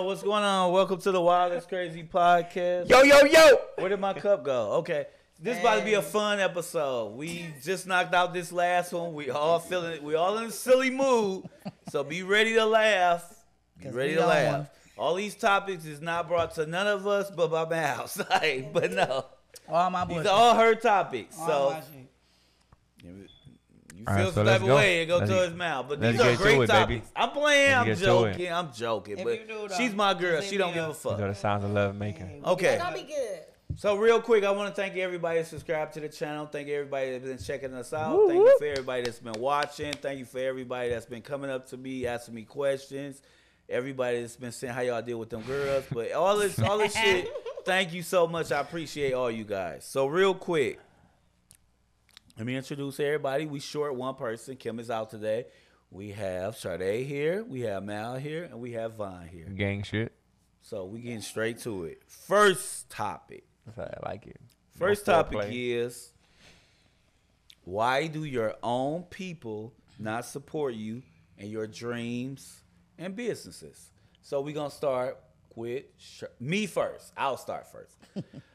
What's going on? Welcome to the Wildest Crazy Podcast. Yo, yo, yo! Where did my cup go? Okay. This is about to be a fun episode. We just knocked out this last one. We all feeling it. We all in a silly mood. So be ready to laugh. Be ready to laugh. All these topics is not brought to none of us but my mouse. But no. All my boys. These are all her topics. All So you All feel right, some so type of let's way and go go. to his mouth. But let's these are get to great it, topics. baby. I'm playing. I'm Let's get to joking. it. I'm joking. If But you do, though, she's my girl. just She leave don't me give a up. These fuck. are the sounds of love making. Okay. It's gonna be good. So real quick, I want to thank everybody that subscribed to the channel. Thank everybody that's been checking us out. Thank you for everybody that's been watching. Thank you for everybody that's been coming up to me, asking me questions. Everybody that's been saying how y'all deal with them girls. But all this shit, thank you so much. I appreciate all you guys. So real quick, let me introduce everybody. We short one person. Kim is out today. We have Shard'e here. We have Mal here. And we have Vaughn here. Gang shit. So we getting straight to it. First topic. I like it. First No topic foreplay. is, why do your own people not support you in your dreams and businesses? So we're going to start with me first. I'll start first.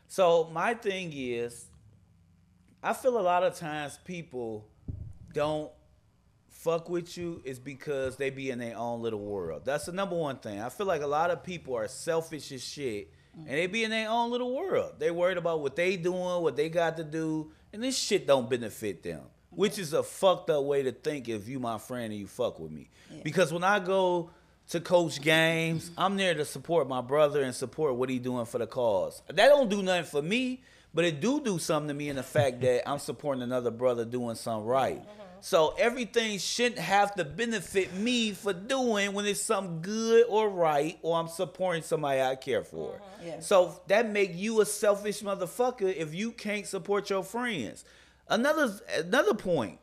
So my thing is, I feel a lot of times people don't fuck with you is because they be in their own little world. That's the number one thing. I feel like a lot of people are selfish as shit, and they be in their own little world. They worried about what they doing, what they got to do, and this shit don't benefit them, which is a fucked up way to think if you my friend and you fuck with me. Yeah. Because when I go to coach games, I'm there to support my brother and support what he doing for the cause. That don't do nothing for me, but it do something to me in the fact that I'm supporting another brother doing something right. So everything shouldn't have to benefit me for doing when it's something good or right, or I'm supporting somebody I care for. Yeah. So that make you a selfish motherfucker if you can't support your friends. Another point,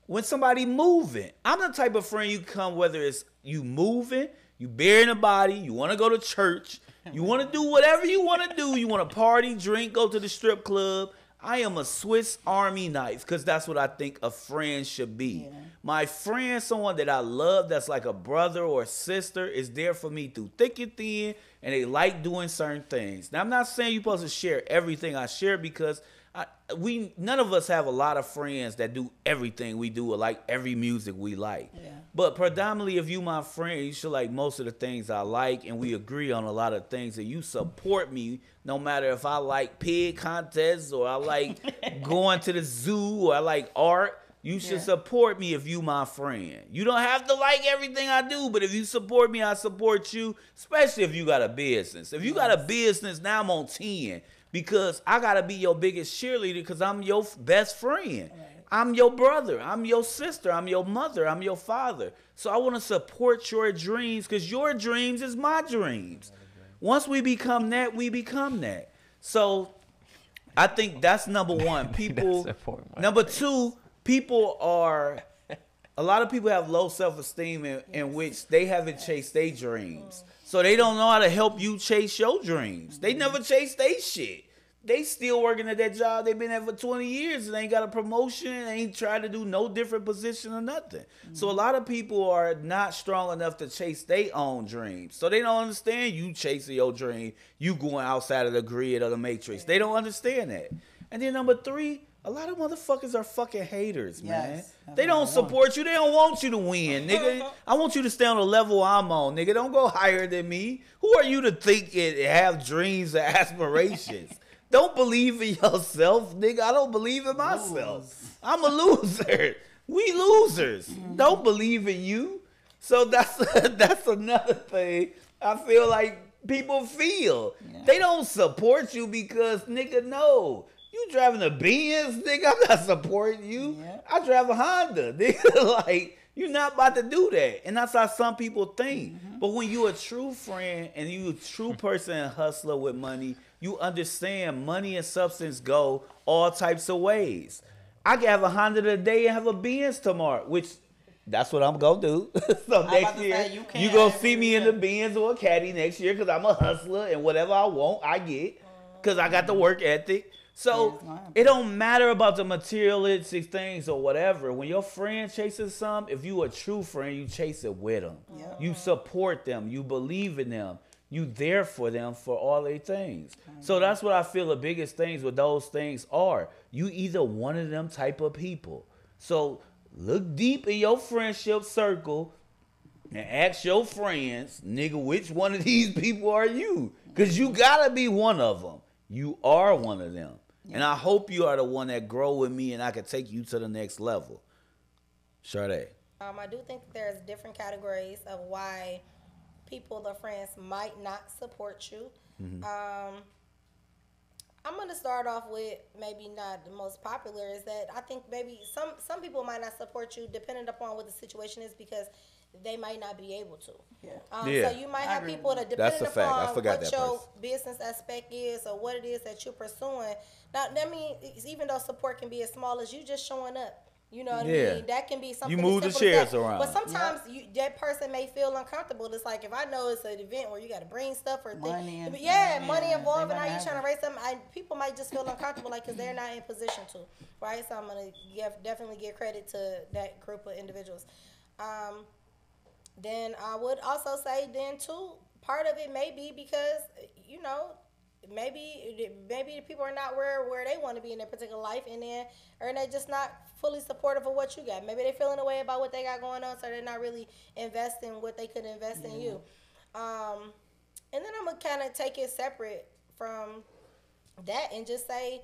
when somebody moving, I'm the type of friend you come, whether it's you moving, you burying a body, you want to go to church, you want to do whatever you want to do, you want to party, drink, go to the strip club. I am a Swiss Army knife because that's what I think a friend should be. Yeah. My friend, someone that I love that's like a brother or a sister, is there for me through thick and thin, and they like doing certain things. Now, I'm not saying you're supposed to share everything I share because none of us have a lot of friends that do everything we do or like every music we like. Yeah. But predominantly, if you my friend, you should like most of the things I like, and we agree on a lot of things, and you support me no matter if I like pig contests or I like going to the zoo or I like art. You should support me if you my friend. You don't have to like everything I do, but if you support me, I support you, especially if you got a business. If you got a business, now I'm on 10. Because I got to be your biggest cheerleader because I'm your best friend. Right. I'm your brother. I'm your sister. I'm your mother. I'm your father. So I want to support your dreams because your dreams is my dreams. Once we become that, we become that. So I think that's number one. People. Number two, a lot of people have low self-esteem in which they haven't chased their dreams. So they don't know how to help you chase your dreams. They never chase their shit. They still working at that job they've been at for 20 years and ain't got a promotion, ain't trying to do no different position or nothing. So a lot of people are not strong enough to chase their own dreams. So they don't understand you chasing your dream, you going outside of the grid or the matrix. They don't understand that. And then number three, a lot of motherfuckers are fucking haters, man. They don't support you. They don't want you to win, nigga. I want you to stay on the level I'm on, nigga. Don't go higher than me. Who are you to think and have dreams and aspirations? Don't believe in yourself, nigga. I don't believe in myself. I'm a loser. We losers. Don't believe in you. So that's another thing I feel like people feel. Yeah. They don't support you because, nigga, no. You driving a Benz, nigga, I'm not supporting you. Yeah. I drive a Honda, nigga. Like, you're not about to do that. And that's how some people think. But when you a true friend and you a true person and hustler with money, you understand money and substance go all types of ways. I can have a Honda today and have a Benz tomorrow, which that's what I'm going to do. So next year, you going to see me in the Benz or a Caddy next year because I'm a hustler and whatever I want, I get because I got the work ethic. So it don't matter about the materialistic things or whatever. When your friend chases something, if you a true friend, you chase it with them. Yep. You support them. You believe in them. You there for them for all their things. So that's what I feel the biggest things with those things are. You either one of them type of people. So look deep in your friendship circle and ask your friends, nigga, which one of these people are you? Because you gotta be one of them. You are one of them. And I hope you are the one that grow with me and I can take you to the next level. Shard'e. I do think that there's different categories of why people or friends might not support you. I'm going to start off with maybe not the most popular is that I think maybe some people might not support you depending upon what the situation is because they might not be able to. So you might have people that depending upon what your business aspect is or what it is that you're pursuing. Now, that means even though support can be as small as you just showing up. You know what I mean? That can be something. You move the chairs around. But sometimes that person may feel uncomfortable. It's like if I know it's an event where you got to bring stuff or money involved, and now you're trying to raise something. People might just feel uncomfortable, like because they're not in position to, right? So I'm gonna definitely give credit to that group of individuals. Then I would also say then too, part of it may be because maybe the people are not where they want to be in their particular life, and then or they're just not fully supportive of what you got. Maybe they're feeling a way about what they got going on, so they're not really investing what they could invest in you. And then I'm gonna kind of take it separate from that and just say,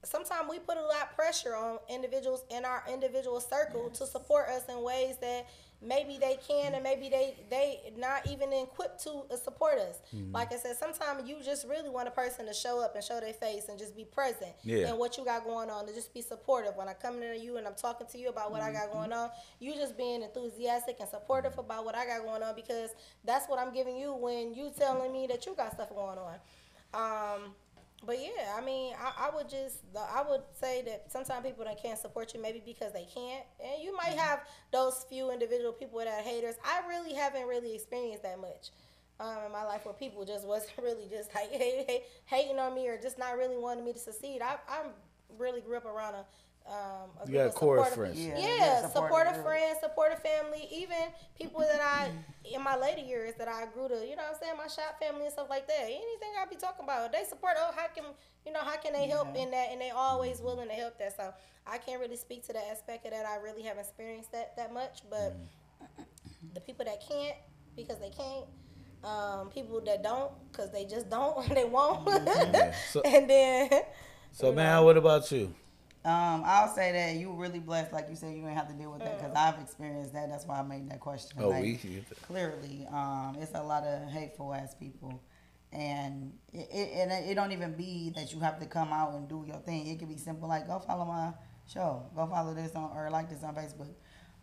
sometimes we put a lot of pressure on individuals in our individual circle to support us in ways that maybe they can and maybe they not even equipped to support us. Like I said, sometimes you just really want a person to show up and show their face and just be present in what you got going on, to just be supportive. When I come to you and I'm talking to you about what I got going on, you just being enthusiastic and supportive about what I got going on, because that's what I'm giving you when you telling me that you got stuff going on. But yeah, I mean, I would say that sometimes people that can't support you maybe because they can't, and you might have those few individual people that are haters. I really haven't experienced that much in my life where people just wasn't really just like hating on me or just not really wanting me to succeed. I really grew up around a you got core friends. Supportive friends, supportive family, even people that I, in my later years, that I grew to, my shop family and stuff like that. Anything I be talking about, they support, how can they help in that, and they always willing to help that. So I can't really speak to that aspect of that. I really haven't experienced that much, but the people that can't, because they can't, people that don't, because they just don't, and they won't. And then... So, man, what about you? I'll say that you were really blessed, like you said, you didn't have to deal with that because I've experienced that. That's why I made that question. Clearly, it's a lot of hateful ass people, and it don't even be that you have to come out and do your thing. It could be simple, like go follow my show, go follow this or like this on Facebook.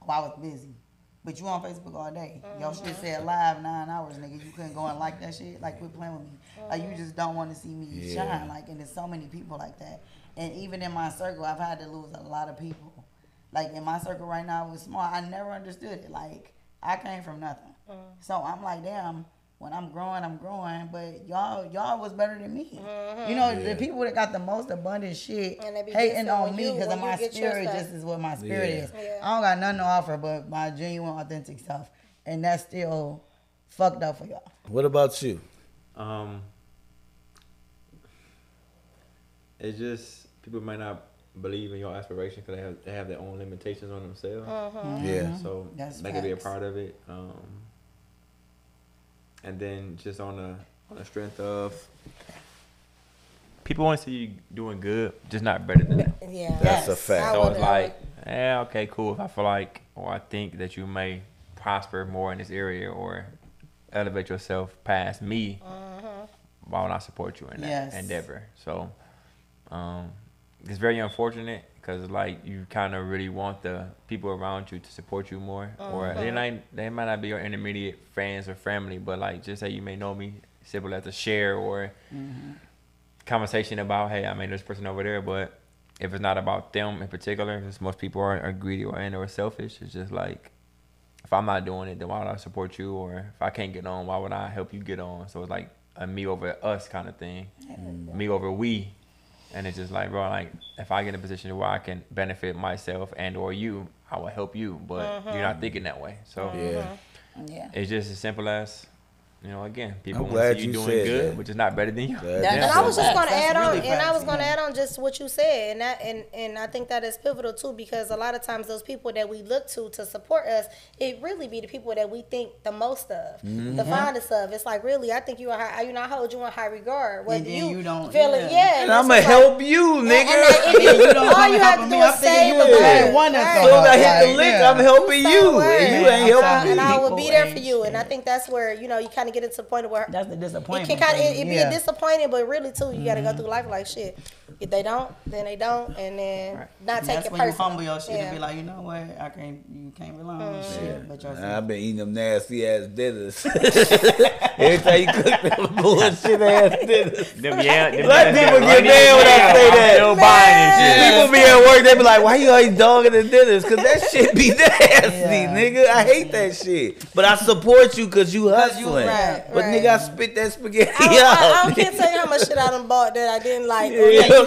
Oh, I was busy, but you on Facebook all day. Your shit said live 9 hours, nigga. You couldn't go and like that shit. Like, quit playing with me. Like, you just don't want to see me shine. Like, and there's so many people like that. And even in my circle, I've had to lose a lot of people. Like, in my circle right now, it was small. I never understood it. Like, I came from nothing. So I'm like, damn, when I'm growing. But y'all was better than me. The people that got the most abundant shit hating on me because of my spirit just is what my spirit is. I don't got nothing to offer but my genuine, authentic stuff. And that's still fucked up for y'all. What about you? It's just... people might not believe in your aspirations because they have their own limitations on themselves. So that could be a part of it. And then just on the strength of people want to see you doing good, just not better than them. That's a fact. So it's like, okay, cool. If I feel like or I think that you may prosper more in this area or elevate yourself past me, why would I support you in that endeavor? So it's very unfortunate because like you kind of really want the people around you to support you more, or they might not be your intermediate friends or family, but like just say you may know me, simple as a share or conversation about, hey, I made this person over there, but if it's not about them in particular, because most people are greedy or selfish, it's just like, if I'm not doing it, then why would I support you? Or if I can't get on, why would I help you get on? So it's like a me over us kind of thing, me over we. And it's just like, bro, like if I get in a position where I can benefit myself and or you, I will help you, but you're not thinking that way. So Yeah. It's just as simple as, you know, again, people I'm want to glad see you you doing said good, that. which is not better than you. And I was just going to add on, really and I was facts, going to add on just what you said, and that, and I think that is pivotal too, because a lot of times those people that we look to support us, it really be the people that we think the most of, the fondest of. It's like, really, I think you are, I hold you in high regard. Whether you don't feel it, and I'm gonna help you, nigga. You don't all you have to do is say the word. As soon as I hit the lick, I'm helping you, and you ain't helping me. And I will be there for you. And I think that's where you kind of get into the point where that's the disappointment. It can kind of be a disappointing, but really too, you gotta go through life like shit. If they don't, then they don't, and then not take it personal. You humble your shit and be like, you know what, you can't rely on shit. But I've been eating them nasty ass dinners. Every time you cook them bullshit ass dinners. Black people get mad when I say that. People be at work, they be like, why you always dogging the dinners? Cause that shit be nasty, nigga. I hate that shit. But I support you cause you hustling. But nigga, I spit that spaghetti out. I can't tell you how much shit I done bought that I didn't like.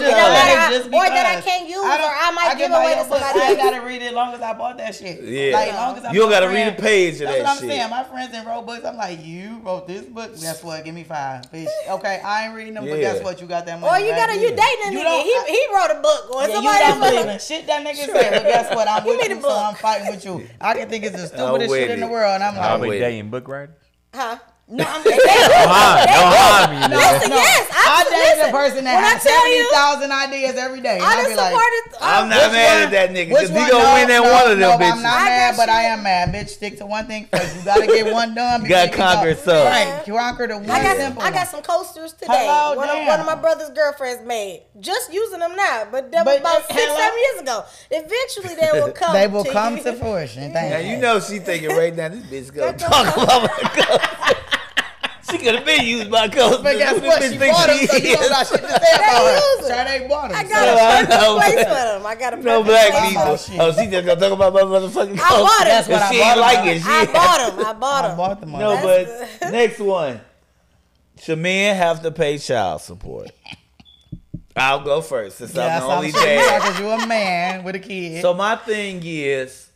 Or that I can't use, or I might give away to somebody else. I gotta read it as long as I bought that shit. Yeah. Like, long as you don't gotta read a page of that shit. That's what I'm saying. My friends in wrote books. I'm like, you wrote this book? Guess what? Give me 5. Bitch. Okay, I ain't reading them, but guess what? You got that money. Or you dating a nigga. He wrote a book. Or somebody you don't believe in shit that nigga said, but guess what? I'm with you, so I'm fighting with you. I can think it's the stupidest shit in the world, and I'm like, I'll be dating book writers. Huh? No, I'm just saying. Yes, I dated a person that has 70,000 ideas every day. I be like, I'm not mad at that nigga because he gonna win that one of them bitches. I'm not mad, but I am mad. Bitch, stick to one thing first. You gotta get one done. You gotta conquer some. Right, conquer the one simple. I got some coasters today. One of my brother's girlfriends made. Just using them now, but that was about 6-7 years ago. Eventually, they will come. They will come to fruition. Now you know she thinking right now. This bitch gonna talk about my coasters. She could have been used by coasters. But guess what? She bought them, so you don't got shit to say about her. Shard'e bought them. I got a place for them. I got a no black people. Oh, she just gonna talk about my motherfucking coasters. I bought them. That's what she ain't like it. I bought them. No, but next one. Should men have to pay child support? I'll go first since I'm the only dad. Because you're a man with a kid. So my thing is,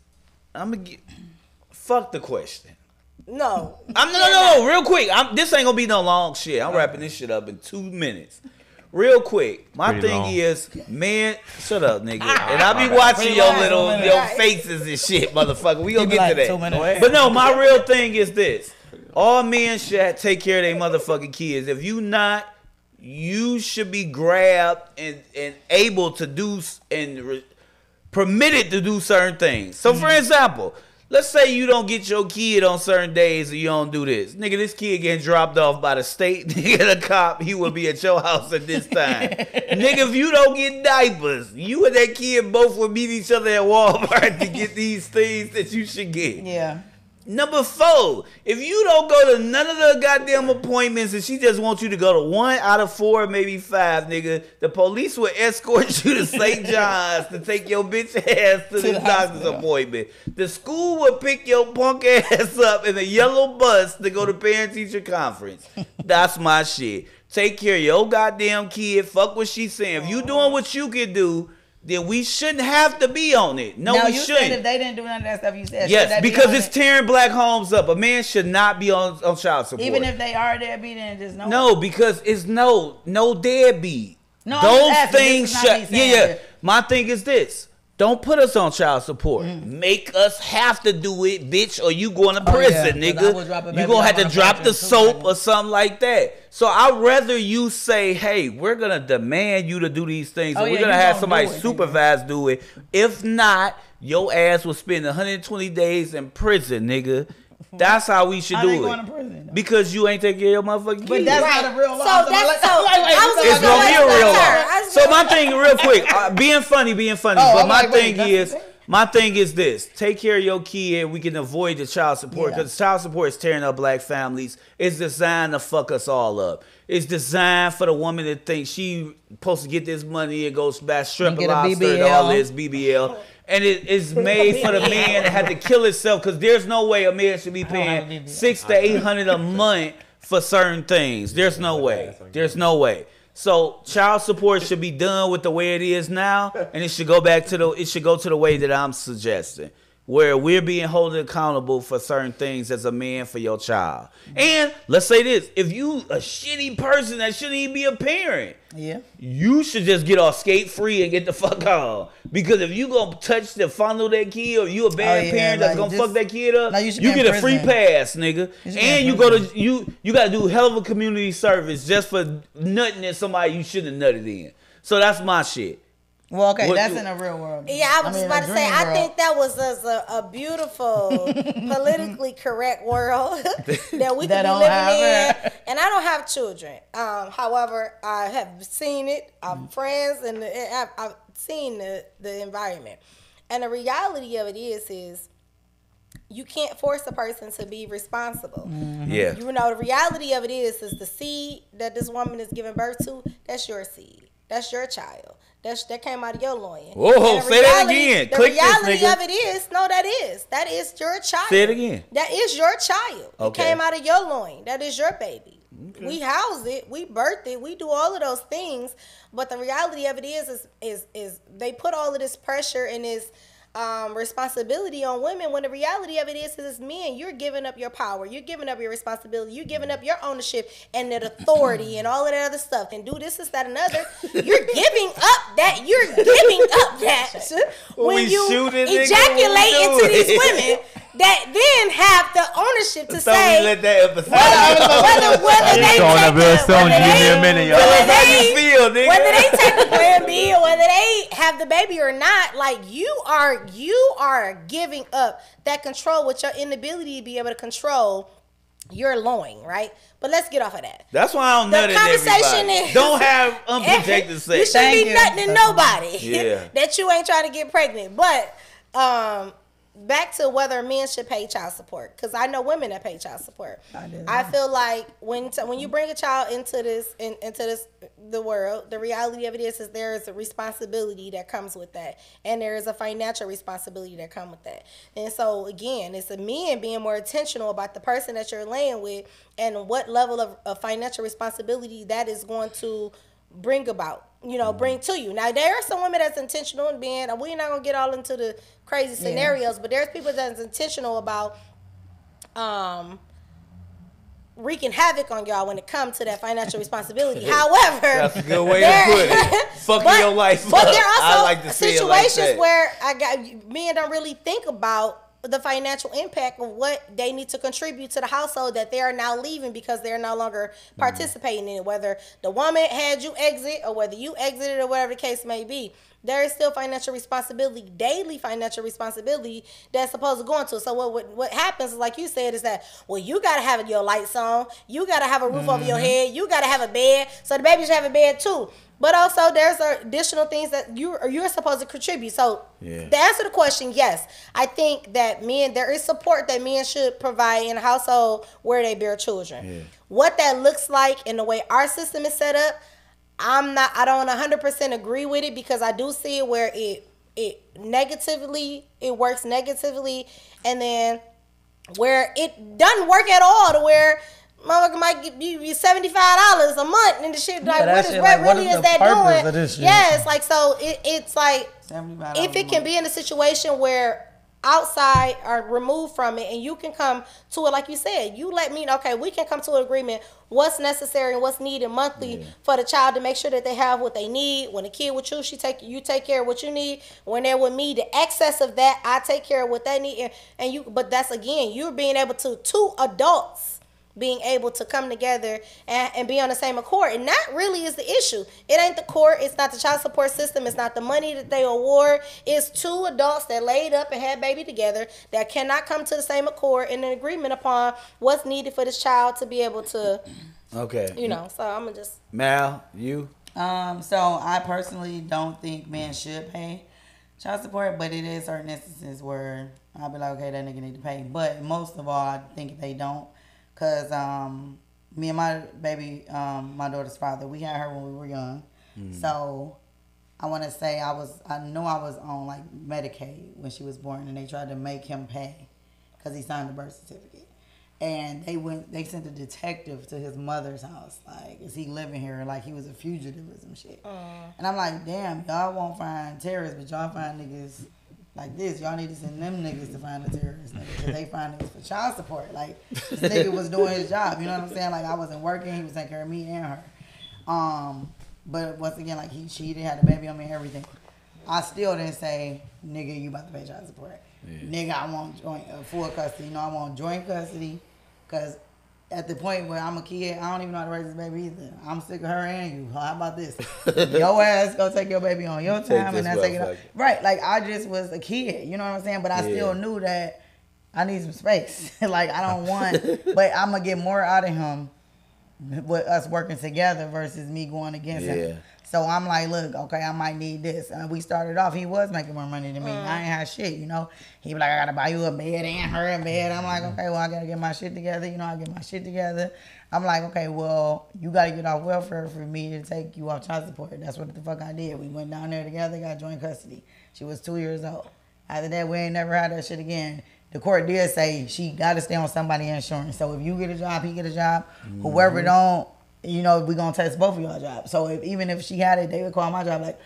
fuck the question. No. No, real quick. This ain't gonna be no long shit. I'm wrapping this shit up in 2 minutes. Real quick. My thing is, man, shut up, nigga. And I be watching your faces and shit, motherfucker. We gonna get to that. But no, my real thing is this. All men should take care of their motherfucking kids. If you not, you should be grabbed and able to do and permitted to do certain things. So for example, let's say you don't get your kid on certain days or you don't do this. Nigga, this kid getting dropped off by the state. Nigga, the cop, he will be at your house at this time. Nigga, if you don't get diapers, you and that kid both will meet each other at Walmart to get these things that you should get. Yeah. Number 4, if you don't go to none of the goddamn appointments and she just wants you to go to 1 out of 4, maybe 5, nigga, the police will escort you to St. John's to take your bitch ass to the doctor's appointment. The school will pick your punk ass up in a yellow bus to go to parent-teacher conference. That's my shit. Take care of your goddamn kid. Fuck what she's saying. If you doing what you can do, then we shouldn't have to be on it. No, we shouldn't. Said if they didn't do none of that stuff, you said yes, because it's tearing black homes up. A man should not be on child support. Even if they are deadbeat and just no, because it's no deadbeat. No, those things should. Yeah. My thing is this: don't put us on child support. Make us have to do it, bitch, or you going to prison, nigga. You gonna have to drop the soap or something like that. So I'd rather you say, hey, we're going to demand you to do these things. And we're going to have somebody supervise do it. If not, your ass will spend 120 days in prison, nigga. That's how we should do it. Going to prison, because you ain't taking care of your motherfucking kids. But that's not a real law. It's going to be a real law. So my thing, real quick, being funny. But my thing is this. Take care of your kid. We can avoid the child support because child support is tearing up black families. It's designed to fuck us all up. It's designed for the woman to think she supposed to get this money and go back strip and lobster and all this BBL. And it is made for the man that had to kill himself because there's no way a man should be paying $600 to $800 a month for certain things. There's no way. There's no way. So child support should be done with the way it is now, and it should go back to the way that I'm suggesting. where we're being held accountable for certain things as a man for your child. And let's say this, if you a shitty person that shouldn't even be a parent, you should just get off skate free and get the fuck out. Because if you gonna touch the fondle that kid, or you a bad parent that's gonna fuck that kid up, you get a free pass, nigga. And you gotta do hell of a community service just for nutting at somebody you shouldn't have nutted in. So that's my shit. Well, okay, that's in the real world. Yeah, I was just about to say, I think that was a beautiful, politically correct world that we could be living in. And I don't have children. However, I have seen it. I'm friends, and I've seen the environment. And the reality of it is you can't force a person to be responsible. Yeah. You know, the reality of it is the seed that this woman is giving birth to, that's your seed. That's your child. That came out of your loin. Whoa, say that again. The reality of it is, that is your child. Say it again. That is your child. Okay. It came out of your loin. That is your baby. Okay. We house it, we birth it, we do all of those things. But the reality of it is they put all of this pressure and this responsibility on women, when the reality of it is men, you're giving up your power, you're giving up your responsibility, you're giving up your ownership and that authority and all of that other stuff, and do this, that, and other. You're giving up that when you ejaculate into these women that then have the ownership to say let that episode whether they take the plan B or whether they have the baby or not. Like, you are giving up that control with your inability to be able to control your loin, right? But let's get off of that. That's why I don't nut at everybody. Don't have unprotected sex. You shouldn't be nutting to nobody that you ain't trying to get pregnant. But back to whether men should pay child support, because I know women that pay child support. I feel like when you bring a child into the world, the reality of it is there is a responsibility that comes with that, and there is a financial responsibility that comes with that. And so again, it's a men being more intentional about the person that you're laying with and what level of financial responsibility that is going to bring about. Bring to you. Now, there are some women that's intentional in being, we're not going to get all into the crazy scenarios, but there's people that's intentional about wreaking havoc on y'all when it comes to that financial responsibility. However, that's a good way to put it. Fucking your life. But there are also situations where men don't really think about the financial impact of what they need to contribute to the household that they are now leaving because they're no longer participating in it. Whether the woman had you exit or whether you exited or whatever the case may be, there is still financial responsibility, daily financial responsibility that's supposed to go into. So what happens is, like you said, is that, well, you got to have your lights on, you got to have a roof over your head, you got to have a bed, so the baby should have a bed too. But also, there's additional things that you're supposed to contribute. So, to answer the question, yes, I think that there is support that men should provide in a household where they bear children. Yeah. What that looks like in the way our system is set up, I don't 100% agree with it, because I do see it where it works negatively, and then where it doesn't work at all, to where motherfucker might give you $75 a month, and the shit what really is that doing? Yes, like, so it's like, if it can be in a situation where outside or removed from it, and you can come to it, like you said, you let me know, okay, we can come to an agreement what's necessary and what's needed monthly for the child to make sure that they have what they need. When a kid with you take care of what you need. When they're with me, the excess of that, I take care of what they need. But that's, again, you're being able to, two adults being able to come together and be on the same accord. And that really is the issue. It ain't the court. It's not the child support system. It's not the money that they award. It's two adults that laid up and had baby together that cannot come to the same accord and an agreement upon what's needed for this child to be able to, okay. So I'm going to just. Mal, you? So I personally don't think men should pay child support, but it is certain instances where I'll be like, okay, that nigga need to pay. But most of all, I think they don't. Because me and my baby, my daughter's father, we had her when we were young. So I want to say I know I was on like Medicaid when she was born, and they tried to make him pay because he signed the birth certificate. And they sent a detective to his mother's house, like, is he living here? Like he was a fugitive or some shit. And I'm like, damn, y'all won't find terrorists, but y'all find niggas like this. Y'all need to send them niggas to find the terrorists, because they find niggas for child support. Like, this nigga was doing his job. You know what I'm saying? Like, I wasn't working. He was taking care of me and her. But once again, like, he cheated, had a baby on me and everything. I still didn't say, nigga, you about to pay child support. Yeah. Nigga, I want full custody. I want joint custody. Because at the point where I'm a kid, I don't even know how to raise this baby either. I'm sick of her and you. How about this? Your ass go take your baby on your time and I take it off. Right. Like, I just was a kid. You know what I'm saying? But I still knew that I need some space. Like, I don't want, but I'm going to get more out of him with us working together versus me going against him. So I'm like, look, okay, I might need this. And we started off, he was making more money than me. I ain't had shit, you know. He be like, I got to buy you a bed and her a bed. I'm like, okay, well, I got to get my shit together. You know, I get my shit together. I'm like, okay, well, you got to get off welfare for me to take you off child support. That's what the fuck I did. We went down there together, got joint custody. She was 2 years old. After that, we ain't never had that shit again. The court did say she got to stay on somebody's insurance. So if you get a job, he get a job. Whoever don't, you know, we gonna test both of y'all jobs. So even if she had it, they would call my job like,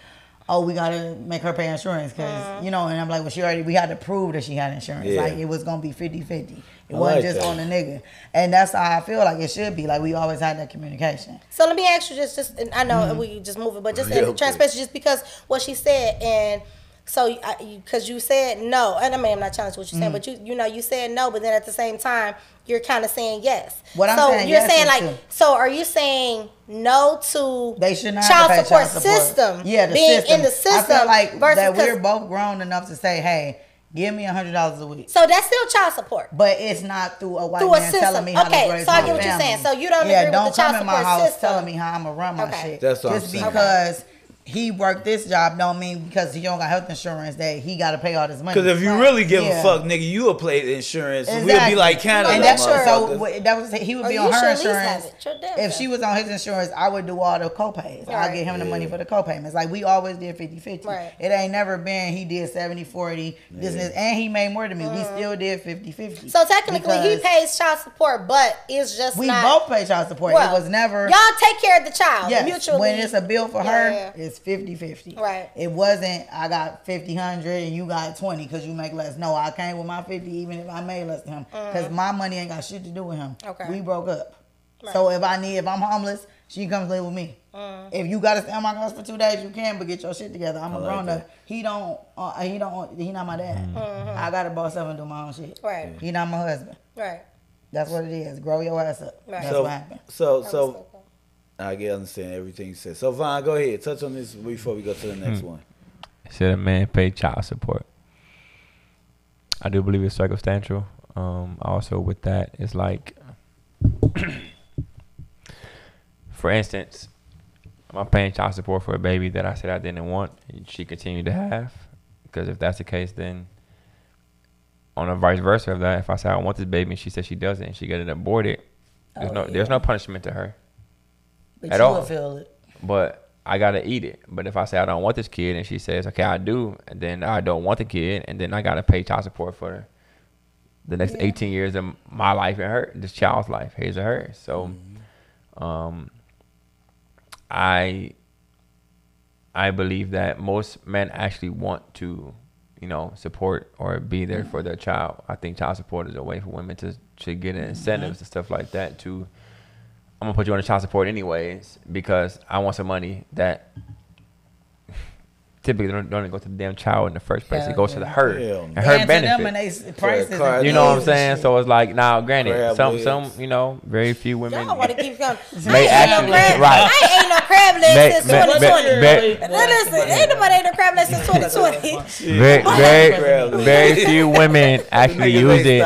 oh, we gotta make her pay insurance because you know. And I'm like, well, we had to prove that she had insurance. Like, it was gonna be 50-50. It wasn't just on the nigga. And that's how I feel like it should be. Like, we always had that communication. So let me ask you just I know we just move it, but just in transparency, just because what she said, and so because you said no, and I mean, I'm not challenging what you're saying, but you said no, but then at the same time you're kind of saying yes. What I'm saying, you're saying like, so are you saying no to they should not child have to pay support child support system? Yeah, the being system. in the system. I feel like that we're both grown enough to say, hey, give me $100 a week. So that's still child support, but it's not through a white man telling me how to raise my family. So I get what you're saying. So you don't agree with the child support system. Don't come in my house telling me how I'm gonna run my shit. That's what I'm just saying. because he worked this job don't mean because he don't got health insurance that he got to pay all this money. Because if you really give a fuck, nigga, you will pay the insurance. Exactly. We'll be like Canada. And that's so that was he would be on her insurance. If she was on his insurance, I would do all the co-pays. I'll get him the money for the co-payments. Like, we always did 50-50. Right. It ain't never been he did 70-40, this and this, and he made more than me. We still did 50-50. So technically he pays child support, but it's just we both pay child support. It was never y'all take care of the child mutually. When it's a bill for her, it's 50-50. Right. It wasn't I got 50-100 and you got 20 because you make less. No, I came with my 50 even if I made less than him because my money ain't got shit to do with him. Okay. We broke up. Right. So if I'm homeless, she comes live with me. If you gotta stay on my house for 2 days, you can, but get your shit together. I'm a grown up. He not my dad. I gotta boss up and do my own shit. Right. He not my husband. Right. That's what it is. Grow your ass up. Right. That's what happened. So I get understand everything you said. So Vaughn, go ahead. Touch on this before we go to the next one. Should a man pay child support? I do believe it's circumstantial. Also with that, it's like, for instance, am I paying child support for a baby that I said I didn't want and she continued to have? Because if that's the case, then on the vice versa of that, if I say I want this baby and she says she doesn't and she got it aborted, there's no punishment to her. But at all. Feel it. But I gotta eat it. But if I say I don't want this kid and she says, okay, I do, and then I don't want the kid, and then I gotta pay child support for the next 18 years of my life and this child's life, his or hers. So I believe that most men actually want to, support or be there for their child. I think child support is a way for women to get incentives and stuff like that to, I'm gonna put you on the child support anyways because I want some money that typically don't even go to the damn child in the first place. It goes to her and her benefit. You know what I'm saying? So it's like, now, granted, some very few women. Y'all want to keep going. May actually, right? I ain't no crab leg since 2020. Listen, ain't nobody ate no crab leg since 2020. Very few women actually use it.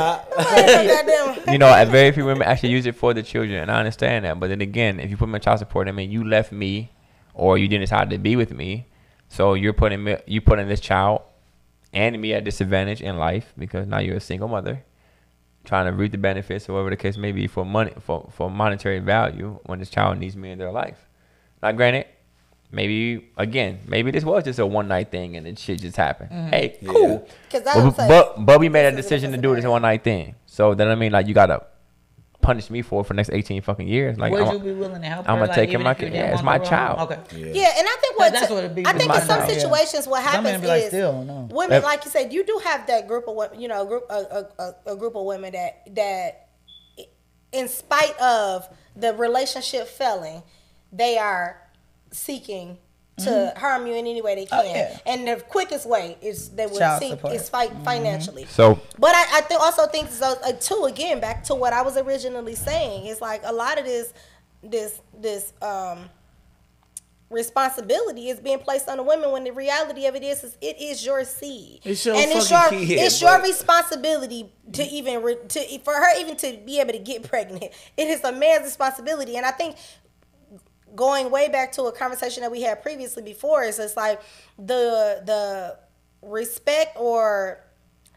Very few women actually use it for the children, and I understand that. But then again, if you put me on child support, I mean, you left me, or you didn't decide to be with me. So you're putting this child and me at disadvantage in life because now you're a single mother trying to reap the benefits or whatever the case may be for money, for monetary value when this child needs me in their life. Now, granted, maybe this was just a one night thing and then shit just happened. Hey, cool. But we made a decision to do this one night thing. So then you gotta punish me for the next 18 fucking years. Like, would you be willing to help her? I'm gonna like, take my kid. Yeah, it's my child. Okay. Yeah, and I think that's what it be. I think in some situations what happens like, is still, no. women, like you said, you do have that group of women, a group of women that in spite of the relationship failing, they are seeking to harm you in any way they can, and the quickest way is they would fight financially. So, but I also think so too. Again, back to what I was originally saying, it's like a lot of this responsibility is being placed on the women when the reality of it is it is your seed, it's your responsibility to even for her even to be able to get pregnant. It is a man's responsibility, and I think, going way back to a conversation that we had previously before, is it's like the respect or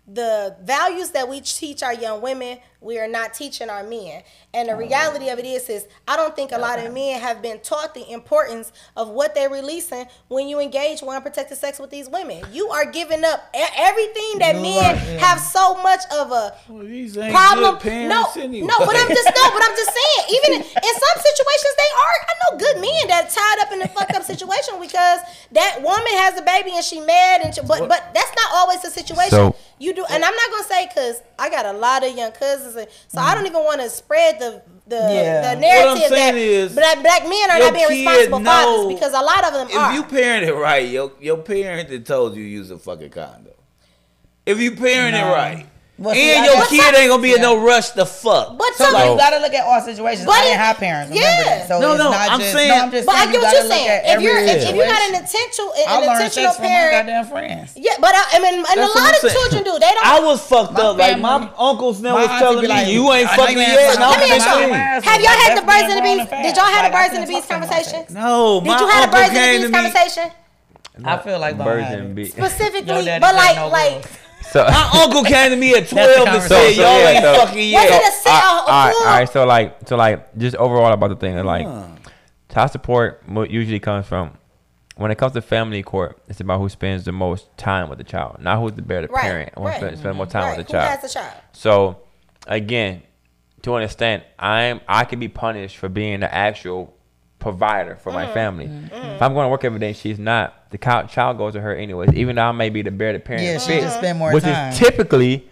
the values that we teach our young women, we are not teaching our men. And the reality of it is I don't think a lot of men have been taught the importance of what they're releasing when you engage in unprotected sex with these women. You are giving up everything that men have so much of a problem. No, but I'm just saying, even in some situations they are. I know good men that tied up in a fucked up situation because that woman has a baby and she mad, but that's not always the situation. So, you do, and I'm not gonna say because I got a lot of young cousins, so I don't even want to spread the narrative that black men are not being responsible fathers, because a lot of them are. If you parent it right, your parent that told you use a fucking condom. If you parent it right. Well, and your kid ain't gonna be in no rush to fuck. But so you gotta look at all situations. I didn't have parents. Remember that. So I'm saying. But I get what you're saying. If you're not an intentional parent, goddamn friends. Yeah, but I mean, and a lot of children do. They don't. I was fucked up. Like my uncles now was telling me, "You ain't fucking yet." Let me ask you. Have y'all had the birds and the bees? Did y'all have the birds and the bees conversation? No. Did you have the birds and the bees conversation? I feel like birds and bees specifically, but like. So, my uncle came to me at 12 and said, "Y'all ain't fucking yet." All right. So like, just overall about the thing, like, child support usually comes from, when it comes to family court, it's about who spends the most time with the child, not who's the better parent. I want to spend more time with the child. Who has the child? So, again, to understand, I can be punished for being the actual provider for my family. If I'm going to work every day, she's not. The child goes to her anyways, even though I may be the better parent. Yeah, she just spend more which time. Is typically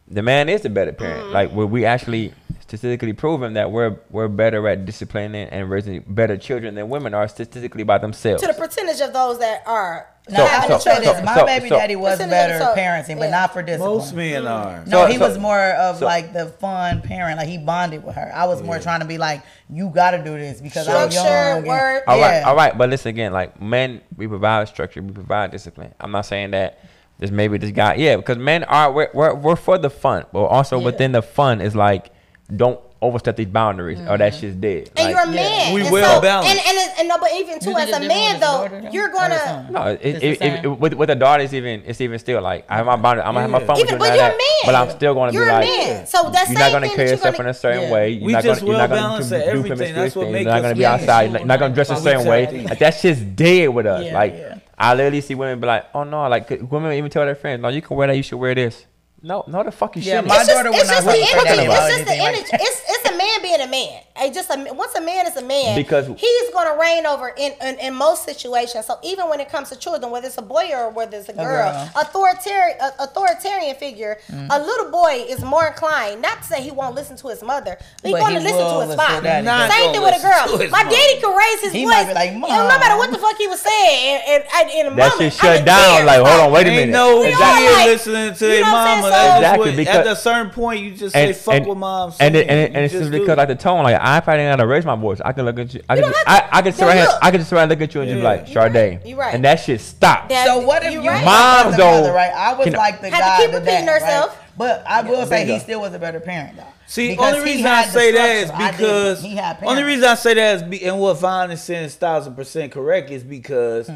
the man is the better parent. Like, where we actually statistically proven that we're better at disciplining and raising better children than women are statistically by themselves. To the percentage of those that are. My baby daddy was better parenting, but not for discipline. Most men are. No, he was more of like the fun parent. Like, he bonded with her. I was more trying to be like, you got to do this because I'm young. All right. But listen again, like, men, we provide structure, we provide discipline. I'm not saying that there's maybe this guy, because men are we're for the fun, but also within the fun is like, don't overstep these boundaries or that shit's dead. And you're a man. We well balanced. And no, but even too, as a man though, you're gonna. No, with the daughter, it's even still like, I have my boundary. I'm gonna have my fun with you, but you're a man. But I'm still gonna be like, you're a man. So that's you're not gonna carry yourself in a certain way. You're not gonna do promiscuous things. You're not gonna be outside. You're not gonna dress a certain way. Like, that shit's dead with us. Like, I literally see women be like, oh no, like, women even tell their friends, no, you can wear that. You should wear this. No, the fuck you shouldn't. My daughter would not say that about anything. It's just the energy. It's a man being a man. Once a man is a man, because he's gonna reign over in most situations. So even when it comes to children, whether it's a boy or whether it's a girl, authoritarian figure, a little boy is more inclined not to say he won't listen to his mother, but he's gonna listen to his father. Same thing with a girl. My daddy could raise his voice, like, no matter what the fuck he was saying. In a moment, that shit shut down. Like, hold on, wait a minute. No kid listening to their mama. Exactly, because at a certain point you just say fuck with mom. And it's just because like the tone, like, I probably ain't gotta raise my voice. I can look at you. I can sit right here. I can just right look at you and just be like, Shard'e. You right. And that shit stopped. So what if you moms though? Right, I was like the guy had to keep repeating herself. But I will say he still was a better parent though. See, only reason I say that is because and what Vaughn is saying is 1,000% correct is because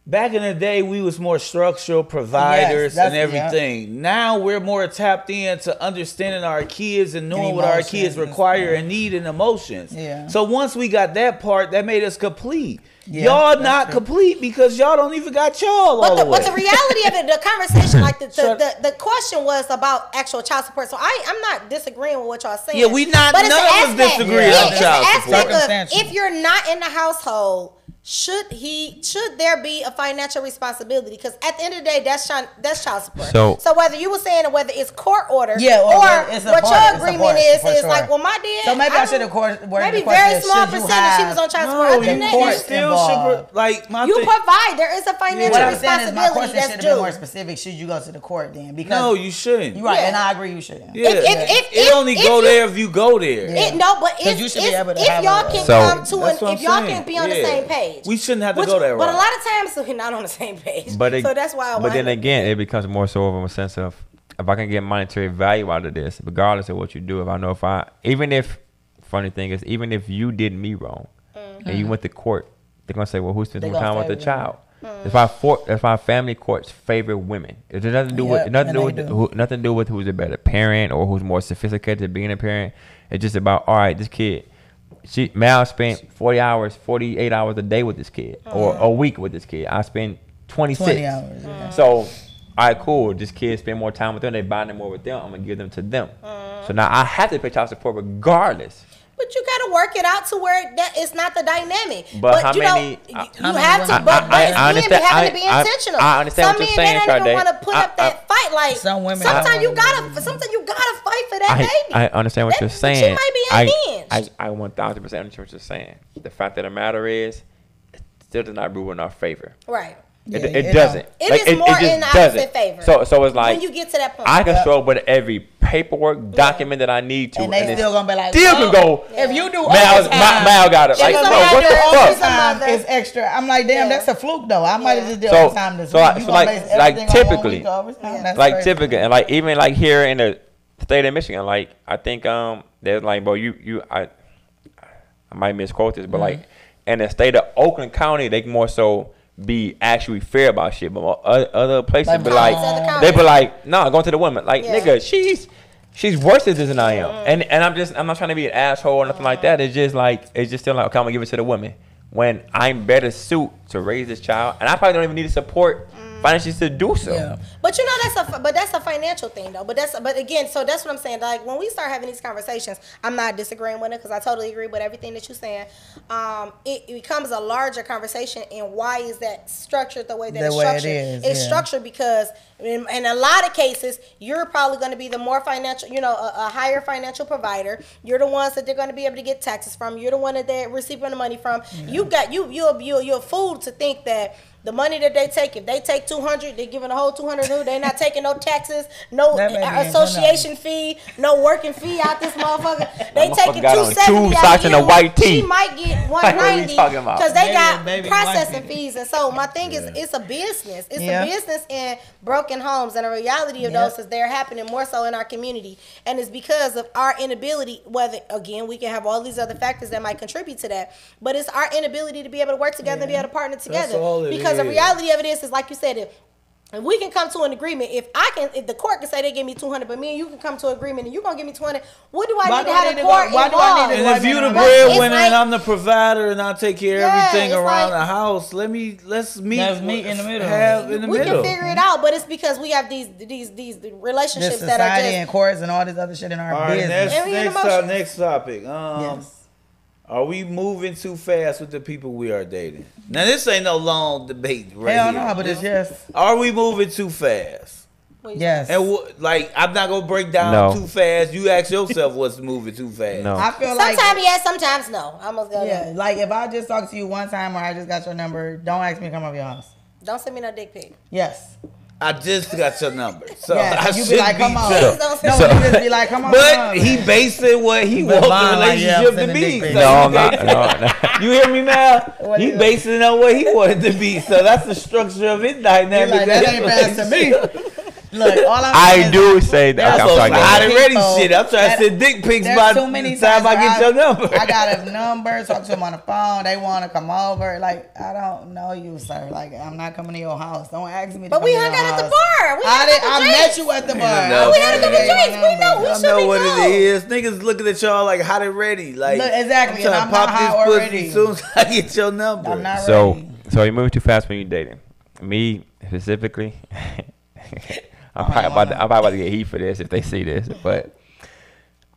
back in the day, we was more structural providers and everything. Yeah. Now we're more tapped into understanding our kids and knowing what our kids require and need and emotions. Yeah. So once we got that part, that made us complete. Yeah, y'all not complete because y'all don't even got y'all all the way. But the reality of it, the conversation, like the question was about actual child support. So I'm not disagreeing with what y'all saying. Yeah, we not. But none of us disagree on child support. If you're not in the household, should there be a financial responsibility? Because at the end of the day, that's child support. So whether you were saying whether it's court order, or what your agreement is like, well, my dad. So maybe I should have maybe very small percentage she was on child support. You still should provide. There is a financial responsibility. My question should have been more specific. Should you go to the court then? Because no, you shouldn't. You're right, and I agree. You shouldn't. Yeah. It only go there if you go there. If y'all can come to if y'all can be on the same page. We shouldn't have to go that route. But a lot of times we're not on the same page. So that's why. But then again, it becomes more so of a sense of if I can get monetary value out of this, regardless of what you do. Funny thing is, even if you did me wrong and you went to court, they're gonna say, well, who's spending more time with the child? That's why family courts favor women. It has nothing to do with who's a better parent or who's more sophisticated at being a parent. It's just about, all right, this kid. Mal spent 48 hours a day with this kid, or a week with this kid. I spend 26. 20 hours. Yeah. So, all right, cool. This kid spend more time with them. They bonding more with them. I'm gonna give them to them. So now I have to pay child support regardless. But you gotta work it out to where it's not the dynamic. But how many? You have to. But it's men having to be intentional. I understand what you're saying, Shard'e. Some men don't even want to put up that fight. Like some women. Sometimes you gotta fight for that baby. I understand what you're saying. She might be unhinged. I 1,000% understand what you're saying. The fact of the matter is, it still does not rule in our favor. Right. It doesn't. It is more in the opposite favor. So it's like when you get to that point, I can show up with every paperwork document that I need to, and they still gonna be like, can go. If you do Mal got it. Like, bro, what the fuck? It's extra. I'm like, damn, that's a fluke though. I might have just did overtime this week. Like typically, and like even like here in the state of Michigan, like I think there's like, bro, I might misquote this, but like in the state of Oakland County, they more so be actually fair about shit, but other places be like, they be like, no, going to the women, like nigga, she's worse than I am, and I'm not trying to be an asshole or nothing like that. It's just still like, okay, I'm gonna give it to the women when I'm better suited to raise this child, and I probably don't even need the support financially to do so. Yeah. But that's a financial thing though. But again, so that's what I'm saying. Like when we start having these conversations, I'm not disagreeing with it because I totally agree with everything that you're saying. It becomes a larger conversation, and why is that structured the way that it's structured? It's structured because in a lot of cases, you're probably going to be the more financial, a higher financial provider. You're the ones that they're going to be able to get taxes from. You're the one that they're receiving the money from. Yeah. You're a fool to think that the money that they take, if they take 200, they're giving a whole 200. They're not taking no taxes, no association fee, no working fee out this motherfucker. They taking 270 out of you. She might get 190 because they got processing fees. And so my thing is, it's a business. It's a business in broken homes, and the reality of those is they're happening more so in our community, and it's because of our inability. Whether again, we can have all these other factors that might contribute to that, but it's our inability to be able to work together and be able to partner together. Because the reality of it is like you said, if we can come to an agreement, if the court can say they give me 200, but me and you can come to an agreement and you're gonna give me 200, what do I need to have the court involved? And if you the breadwinner and I'm the provider and I take care of everything around the house, let's meet in the middle. We can figure it out, but it's because we have these relationships that are just and courts and all this other shit in our business. Next topic. Are we moving too fast with the people we are dating? Now, this ain't no long debate right here. Hell no, but it's just. Are we moving too fast? Yes. And I'm not going to break down too fast. You ask yourself what's moving too fast. No. I feel like. Sometimes yes, sometimes no. I'm going to go there. Like if I just talk to you one time or I just got your number, don't ask me to come over your house. Don't send me no dick pic. Yes. I just got your number, so you be like, come on. You just be like, come on. But he based it what he wants the relationship to be. So no, I'm not. You hear me, Mal? He based it on what he wanted to be. So that's the structure of his dynamic. Like, that ain't bad to me. Look, all I do say that. I'm Okay, hot and ready shit. I'm trying to send dick pics by the time I get your number. I got a number, talk to them on the phone. They want to come over. Like, I don't know you, sir. Like, I'm not coming to your house. Don't ask me to But come we to hung your out at the house. bar. I met you at the bar. No, we had a couple drinks. We know. We I should know be what cool. it is. Niggas looking at y'all like hot and ready. Like, Look, exactly, I'm and I'm trying to not hot pop this already. pussy as soon as I get your number. I'm not So, ready. so you moving too fast when you dating. Me specifically, I'm probably about to get heat for this if they see this. But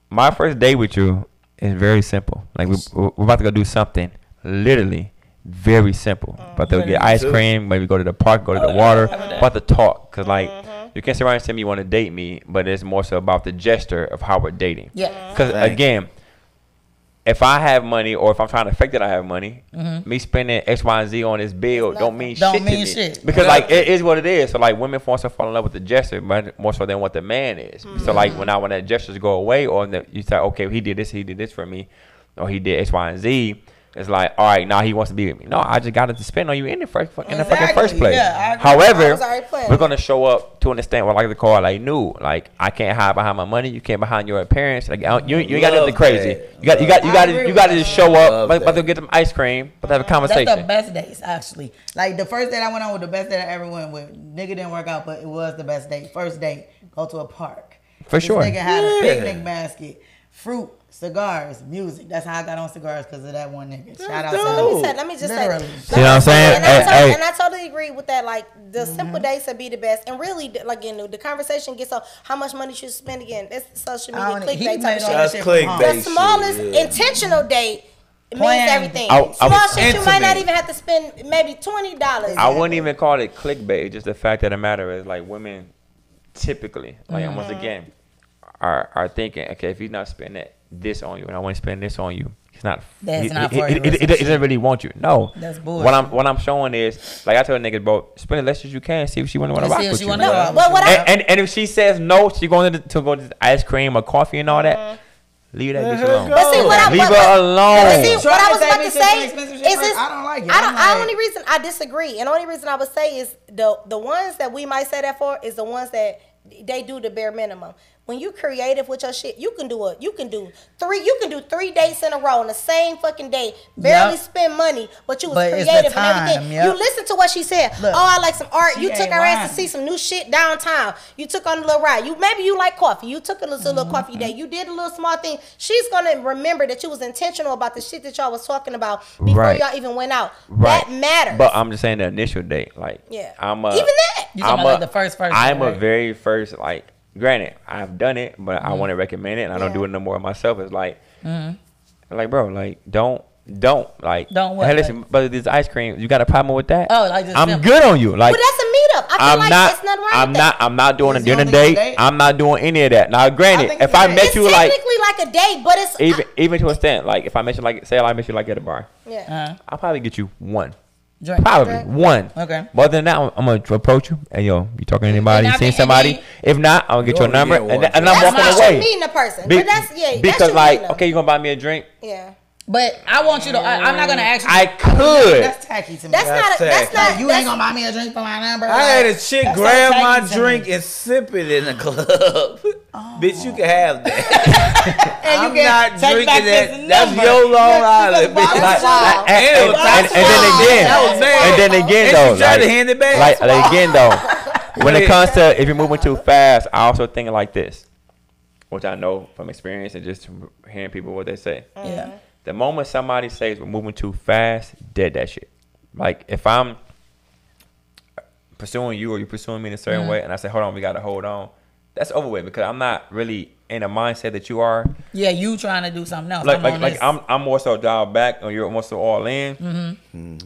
my first date with you is very simple. Like we're about to go do something literally very simple. About to get ice cream, maybe go to the park, go to the water. About to talk, cause like you can't sit around and tell me you want to date me, but it's more so about the gesture of how we're dating. Yeah. Cause again, if I have money or if I'm trying to fake that I have money, me spending X, Y, and Z on this bill don't mean shit to me. Because like it is what it is. So like women want to fall in love with the gesture, but more so than what the man is. So like when that gestures go away, or you say, okay, he did this for me, or he did X, Y, and Z. It's like, all right, now he wants to be with me. No, I just got to spend on you in the fucking first place. Yeah, however, we're gonna show up to understand what I like to call like new. Like I can't hide behind my money. You can't behind your appearance. Like you ain't got nothing crazy. You got to just show up. About to get some ice cream. About to have a conversation. That's the best dates, actually. Like the first date I went on was the best date I ever went with. Nigga didn't work out, but it was the best date. First date, go to a park. For sure. This nigga had a picnic basket, fruit, cigars, music. That's how I got on cigars, because of that one nigga. Shout out to him. Let me just Literally. say. You know what I'm saying? And I totally agree with that. Like the simple dates would be the best. And really, like the conversation gets on how much money you should spend again. That's social media clickbait type of shit. That's clickbait. The smallest intentional date means everything. Small shit you might not even have to spend maybe $20. I wouldn't even call it clickbait. It's just the fact of the matter is like women typically, like once again, are thinking, okay, if he's not spending this on you and I want to spend this on you, he's not. He doesn't really want you. No, that's bullshit. What I'm showing is, like I tell niggas, bro, spend as less as you can. See if she want to rock with you. And if she says no, she going to go to ice cream or coffee and all that. Leave that bitch alone. But see, leave her alone. See, what I was about to say is this. I don't like it. The only reason I disagree, and the only reason I would say is the ones that we might say that for is the ones that they do the bare minimum. When you creative with your shit, you can do 3 dates in a row on the same fucking day, barely spend money, but you was creative and everything. You listen to what she said. Look, I like some art. You took her ass to see some new shit downtown. You took on a little ride. Maybe you like coffee. You took a little coffee date. You did a little small thing. She's gonna remember that you was intentional about the shit that y'all was talking about before y'all even went out. That matters. But I'm just saying the initial date, like I'm a, even that. You talking about like the first. I'm a very first like. Granted, I've done it, but I want to recommend it, and I don't do it no more myself. It's like, like, bro, like, don't what? Hey, listen, but this ice cream, you got a problem with that? Oh, like I'm good on you. Like, but that's a meetup. I feel like there's nothing wrong with that. I'm not doing a dinner date. I'm not doing any of that. Now, granted, if I met you like, technically like a date, but it's even to a extent, like if I met you like, say I met you like at a bar, I'll probably get you one. Drink. Probably one. Okay. But other than that, I'm gonna approach you. Hey, yo, you talking to anybody? You seen somebody? If not, I'm gonna get your number, and I'm walking away. Meeting a person, but that's because like, okay, you gonna buy me a drink? Yeah. But I want you to. I'm not gonna ask you. I could. That's tacky to me. That's not. You ain't gonna buy me a drink for my number. I had a chick grab my drink and sip it in the club. Bitch, you can have that. And I'm not drinking that. That's your Long Island, bitch. And then again, though, trying to hand it back. Like again, though, when it comes to if you're moving too fast, I also think like this, which I know from experience and just hearing people what they say. Yeah. The moment somebody says we're moving too fast, dead that shit. Like if I'm pursuing you or you're pursuing me in a certain way, and I say, hold on, we gotta hold on. That's over with because I'm not really in a mindset that you are. Yeah, you trying to do something else. I'm more so dialed back, or you're more so all in.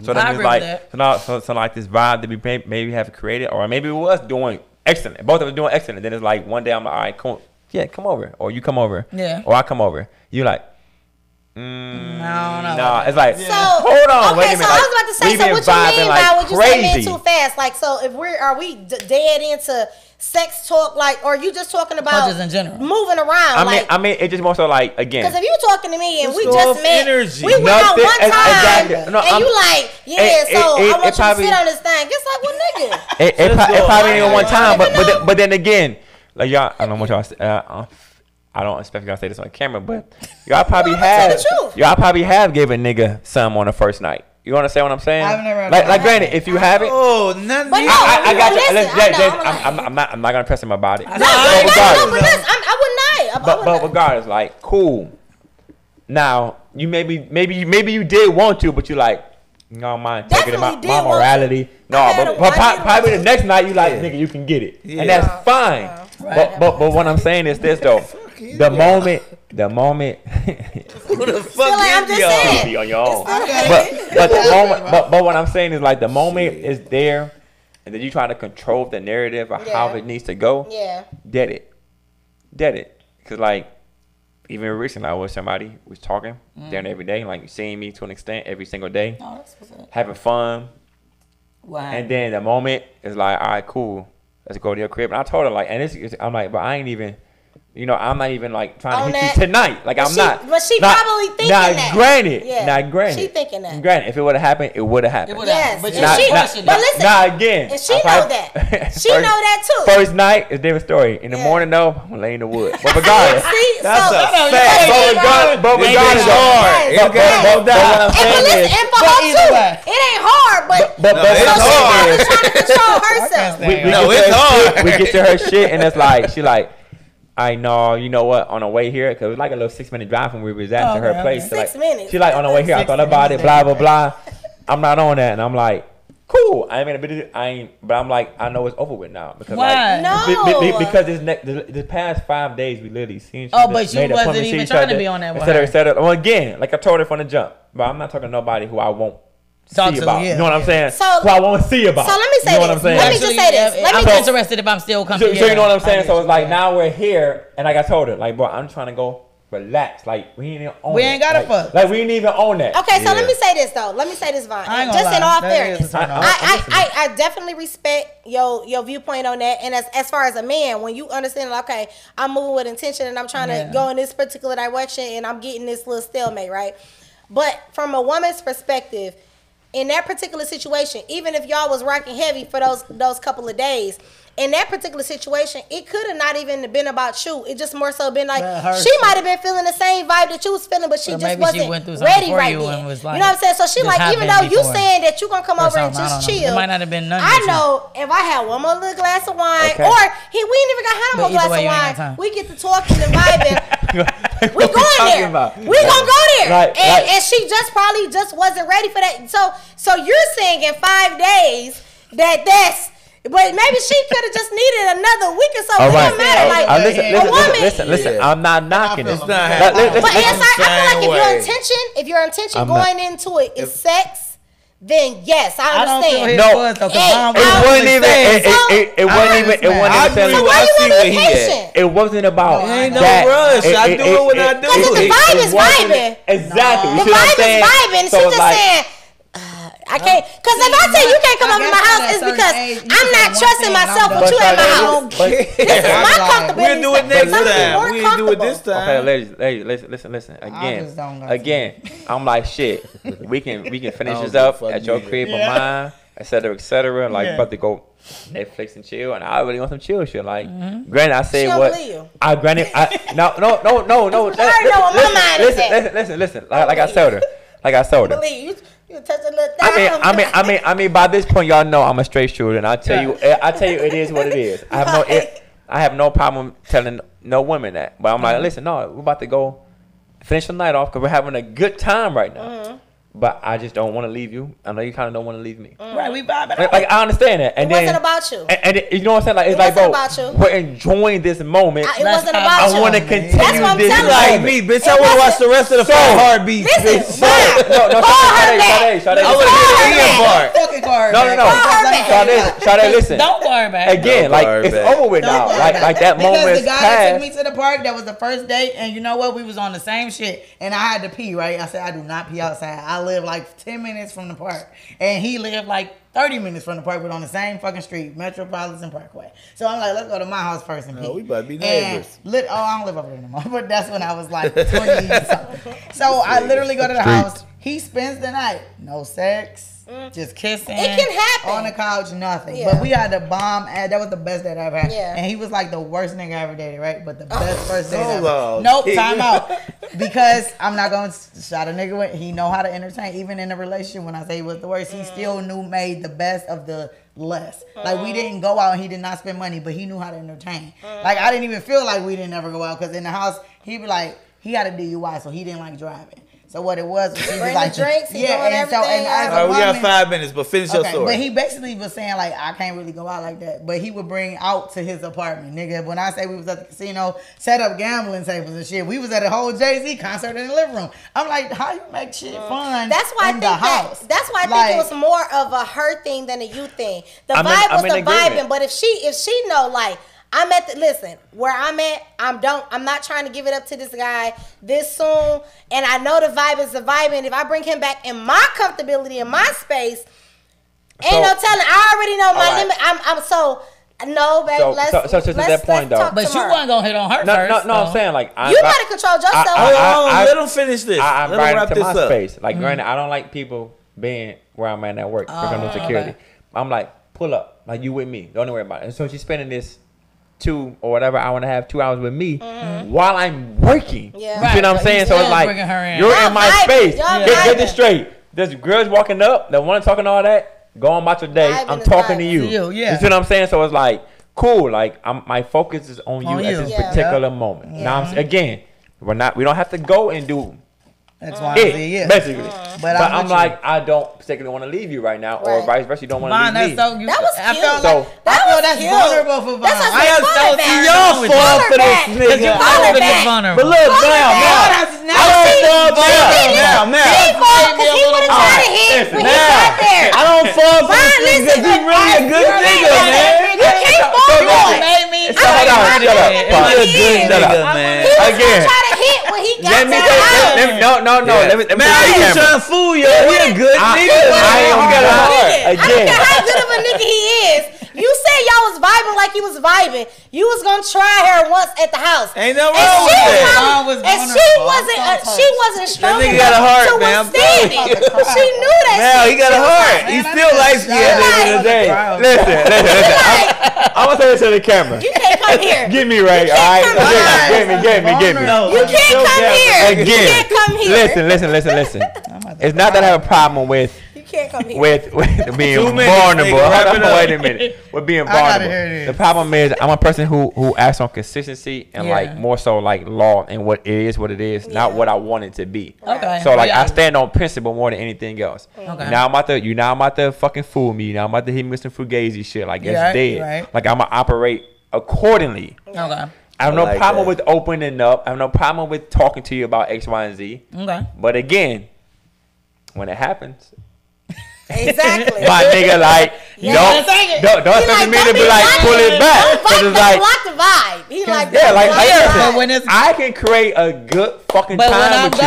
So that means like so like this vibe that we maybe have created, or maybe we was doing excellent. Both of us doing excellent. Then it's like one day I'm like, all right, come over, or you come over, or I come over. You like, No, it's like, so, hold on, wait a minute. So I was about to say, so what you mean by what you say men too fast? Like, so if are we dead into sex talk, like, or you just talking about just in general moving around? I mean, it's just more so like, again. Because if you talking to me and we just met, we went out one time, and you like, so I want you to sit on this thing. It's like, well, nigga. It probably ain't one time, but then again, like y'all, I don't want y'all. I don't expect y'all to say this on camera, but y'all probably have gave a nigga some on the first night. You understand what I'm saying? I've never like granted, if you haven't, none. But no, I got you. Listen, I'm not gonna press him about it. No, I wouldn't lie. But regardless, like, cool. Now you maybe you did want to, but you like, you don't mind taking my morality. No, but probably the next night you like, nigga, you can get it, and that's fine. But what I'm saying is this though. The moment. Who the fuck I'm just saying. Be on your own. But the moment. But what I'm saying is like the moment is there, and then you try to control the narrative of how it needs to go. Yeah. Dead it. Because like even recently, I was somebody was talking down every day, like seeing me to an extent every single day, having fun. Wow. And then the moment is like, all right, cool, let's go to your crib. And I told her like, and I'm like, but I ain't even. You know, I'm not even like trying to hit you tonight. Like I'm not. But she probably thinking that. Granted. She thinking that. Granted, if it would have happened, it would have happened. Yes. But listen. Now again. And she know that. She know that too. First night is a different story. In the morning though, I'm laying in the wood. But regardless. That's a fact. But regardless, hard. But what I'm saying is, and for her too, it ain't hard. But it's hard. She's trying to control herself. It's hard. We get to her shit, and it's like she like. I know, you know what, on the way here, because it was like a little 6-minute drive from where we was at to her place. 6 minutes. She like, on the way here, I thought about it, blah, blah, blah. I'm not on that. And I'm like, cool. But I'm like, I know it's over with now. Because why? Like, because the past 5 days, we literally seen each other. Oh, but you wasn't even trying to be on that one. Well, again, like I told her from the jump, but I'm not talking to nobody who I won't see about. You know what I'm saying? So, who I won't see about. So let me say you know what I'm saying? Let me just say this. I'm interested if I'm still coming. So you know what I'm saying? So it's like now we're here, and like I told her, like, bro, I'm trying to go relax. Like we ain't even own. We ain't gotta fuck. Like we ain't even own that. Okay, so let me say this though. Let me say this, Vaughn. Just in all fairness, I definitely respect your viewpoint on that. And as far as a man, when you understand, like, okay, I'm moving with intention, and I'm trying to go in this particular direction, and I'm getting this little stalemate, right? But from a woman's perspective. In that particular situation, even if y'all was rocking heavy for those couple of days, in that particular situation, it could have not even been about you. It just more so been like she might have been feeling the same vibe that you was feeling, but she just wasn't ready right then. Like, you know what I'm saying? So she like, even though you saying that you gonna come over and just chill, it might not have been none. I know if I had one more little glass of wine, or we ain't even got no more glass of wine, we get to talking and vibing. We going there. We gonna go there. And she just probably just wasn't ready for that. So you're saying in 5 days that's. But maybe she could have just needed another week or so. It don't matter. Like listen. I'm not knocking it. But I feel like if your intention going into it is sex, then yes, I understand. It wasn't about. Ain't no rush. I do it when I do it. Because the vibe is vibing. Exactly. The vibe is vibing. She just saying. I can't, because if I say you can't come over to my house, it's because I'm not trusting myself with you at my house. This is my comfortability. We'll do it next time. We'll do it this time. Okay, ladies, listen. Again, I'm like, shit. We can finish this up at your crib or mine, et cetera. Like, about to go Netflix and chill, and I really want some chill shit. Like, granted, I say what. No. Listen. Like I told her. I mean, by this point, y'all know I'm a straight shooter, and I tell you, it is what it is. I have no problem telling no women that, but I'm like, listen, no, we're about to go finish the night off because we're having a good time right now. but I just don't want to leave you. I know you kind of don't want to leave me. Right, we vibing. Like I understand that. And it wasn't about you. And you know what I'm saying? Like it's like, bro, we're enjoying this moment. It wasn't about you. I want to continue That's what I'm this. telling Like me, bitch. I want to watch the rest of the heartbeats. Listen, no, Shard'e. I want to get the Ian part. Fucking card. No. Shard'e, listen. Don't worry about it. Again, like it's over with now. Like that moment is because the guy that took me to the park, that was the first date, and you know what? We was on the same shit, and I had to pee. Right? I said I do not pee outside. I live like 10 minutes from the park, and he lived like 30 minutes from the park, but on the same fucking street, Metropolitan Parkway. So I'm like, let's go to my house first and pee. We about to be neighbors. I don't live over there anymore, but that's when I was like 20 or something. So I literally go to the house. He spends the night. No sex. Just kissing. It can happen. On the couch, nothing. Yeah. But we had the bomb. That was the best date I ever had. Yeah. And he was like the worst nigga I ever dated, right? But the best first date ever. on. Nope, time out. Because I'm not going to shot a nigga with. He know how to entertain. Even in a relationship, when I say he was the worst, he still made the best of the less. Like we didn't go out and he did not spend money, but he knew how to entertain. Like I didn't even feel like we didn't ever go out because in the house, he'd be like, he had a DUI, so he didn't like driving. So what it was he was like drinks, and so and as a we woman, got 5 minutes, but finish your story. But he basically was saying like I can't really go out like that. But he would bring out to his apartment, nigga. When I say we was at the casino, set up gambling tables and shit. We was at a whole Jay-Z concert in the living room. I'm like, how you make shit fun? That's why I think that's why I think it was more of a her thing than a you thing. The vibe was the vibing, but if she know like I'm at listen, where I'm at, I'm not trying to give it up to this guy this soon. And I know the vibe is the vibe. And if I bring him back in my comfortability, in my space, ain't no telling. I already know my limit. I'm so no, baby. So to that point though. But you weren't gonna hit on her first. No, I'm saying like you gotta control yourself. Let him finish this. I'm let right him wrap into this my up. space. Like granted, I don't like people being where I'm at work because no security. Okay. I'm like, pull up. Like you with me. Don't worry about it. And so she's spending this 2 or whatever hour and a half, 2 hours with me while I'm working. Yeah. You see what I'm saying? So it's like you're in my space. Get this straight. There's girls walking up that want to talk and all that. Go on about your day. I'm talking to you. You see what I'm saying? So it's like cool. Like my focus is on you at this particular moment. Now again, we don't have to go and do That's why basically. But I'm like, I don't particularly want to leave you right now, or vice versa. You don't want to leave me. That was cute. I feel that's vulnerable for Vaughn. I am so y'all fall for this nigga. Vulnerable. But look, now, I don't fall for this nigga because he's really a good nigga, man. You can't fall for it. Shut up, man. Again. Let me no. Let me man, I ain't trying to fool you. He a good nigga. I don't care how good of a nigga he is. You said y'all was vibing like he was vibing. You was gonna try her once at the house. Ain't nothing wrong with that. And she wasn't strong enough got a heart, to withstand it. She knew that. Now he got a heart. He still likes me at the end of the day. Listen. I'm gonna say this to the camera. You can't come here. Get me right, all right? Get me. You can't come here. Again. You can't come here. Listen. It's not that I have a problem with. With being vulnerable. Wait a minute. With being vulnerable. The problem is I'm a person who acts on consistency and like more so like law and what it is, not what I want it to be. Okay. So like I stand on principle more than anything else. Okay. Now I'm about to fucking fool me. Now I'm about to hit me with some fugazi shit. Like it's dead. Right. Like I'm gonna operate accordingly. Okay. I have no problem with opening up. I have no problem with talking to you about X, Y, and Z. Okay. But again, when it happens. Exactly. My nigga, like, don't expect me to be like, pull it back. Block the vibe. He like, I can create a good fucking time with you.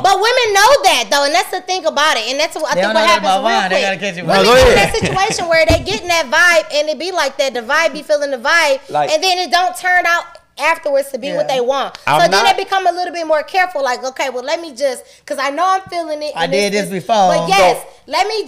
But women know that though, and that's the thing about it. And that's what I think what happens real quick. Women get in that situation where they get in that vibe and it be like that. The vibe be feeling the vibe, and then it don't turn out afterwards to be what they want. So then they become a little bit more careful. Like, okay, well, let me just, because I know I'm feeling it. I did this before. But yes, let me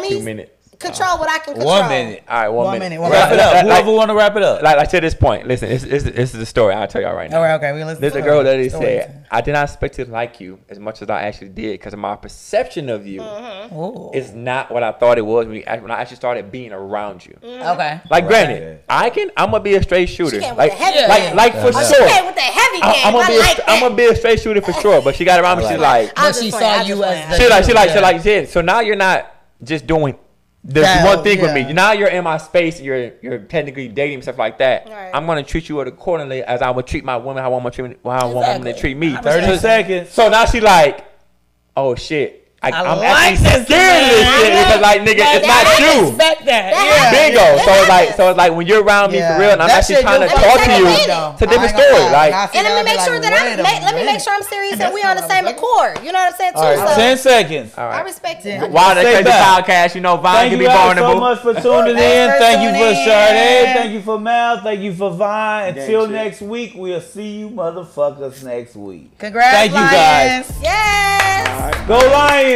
2 minutes. control what I can control. 1 minute. All right, 1 minute. Wrap it up. Whoever want to wrap it up. Like to this point, listen, this is the story. I'll tell y'all right now. All right, okay. We listen. There's a girl that said, I did not expect to like you as much as I actually did because my perception of you is not what I thought it was when I actually started being around you. Okay. Like, granted, I'm gonna be a straight shooter. Like for She sure. came with the heavy game. I'm gonna be a straight shooter for sure. But she got around me. She's like, but she saw you as she like, yeah. So now you're not just doing this one thing with me. Now you're in my space. You're technically dating and stuff like that. Right. I'm gonna treat you accordingly as I would treat my woman. How I want women to treat me. 30 seconds. So now she like, oh shit. I'm actually scared of this shit because, like, nigga, it's not you. Expect that. Bingo. So it's like when you're around me for real, and I'm actually trying to talk to you. It's a different story. Like, and let me make sure that let me make sure I'm serious and we on the same accord. You know what I'm saying? All right, 10 seconds. I respect it. Wow, that crazy podcast. You know, Vine can be vulnerable. Thank you guys so much for tuning in. Thank you for Shard'e. Thank you for Mal. Thank you for Vine. Until next week, we'll see you motherfuckers next week. Congrats, thank you guys. Yes. Go Lions.